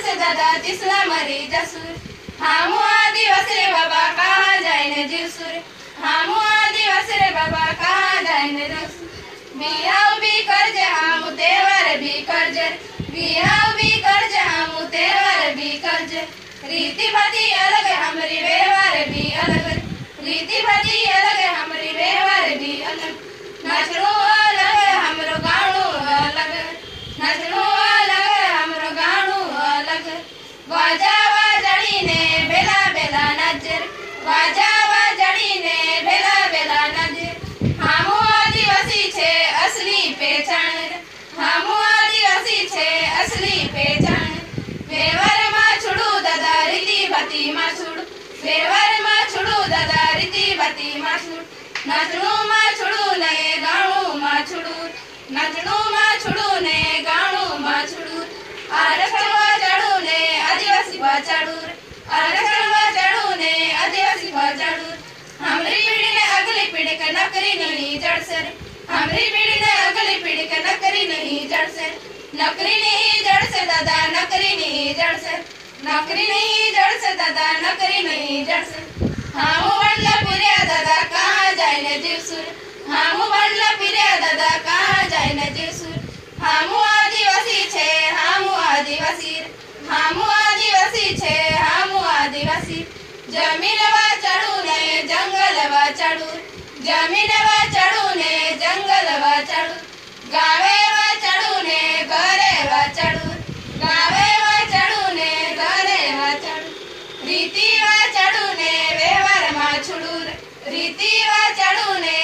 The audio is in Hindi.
जड़से दादा तिसला मरी जसूर हामु आदिवास रे बाबा कहाँ जाए न जीवसुर हामु आदिवास रे बाबा कहाँ जाए न जीवसुर बिहाव भी कर्ज हामु तेवर भी कर्ज बिहाव भी कर्ज हामु तेवर भी कर्ज रीति भाती अलग हमारी व्यवहार भी अलग रीति भाती अलग हमारी व्यवहार भी अलग नाचनो अलग हमरो गाणो अलग नाचनो अलग हमरो गाणो अलग वाजा वाजड़ी ने बेला बेला नजर वाजा वाजड़ी ने बेला बेला नजर हामु आदिवासी छे असली पहचान हामु आदिवासी छे असली पहचान व्यवहार में छुड़ू दादा रीति भाती में छुड़ व्यवहार में छुड़ू दादा रीति भाती में छुड़ नाचणू में छुड़ू ने गाणू में छुड़ू नाचणू में छुड़ू ने गाणू में छुड़ू आरक्षण में चढ़ू ने आदिवासी बचाड़ू आरक्षण में चढ़ू ने आदिवासी बचाड़ू हमारी पीढ़ी ने अगली पीढ़ी का नकरी नहीं जड़सर हमारी पीढ़ी ने अगली पीढ़ी का नकरी नहीं जड़सर नकरी नहीं जड़सर दादा नकरी नहीं जड़सर नकरी नहीं जड़सर दादा नकरी नहीं जड़सर हामु बंडला पिरिया दादा कहाँ जाए न जीवसुर हामु बंडला पिरिया दादा कहाँ जाए न जीवसुर हामु आदिवासी छे हामु आदिवासी हामु आदिवासी छे हामु आदिवासी जमीन वा चढ़ू ने जंगल वा चढ़ू जमीन वा चढ़ू ने जंगल वा चढ़ू गावे वा चढ़ू ने घरे वा चढ़ू गावे वा चढ़ू ने घरे वा चढ़ू रीति वा चढ़ू ने व्यवहार में छुड़ू रीति वा चढ़ू ने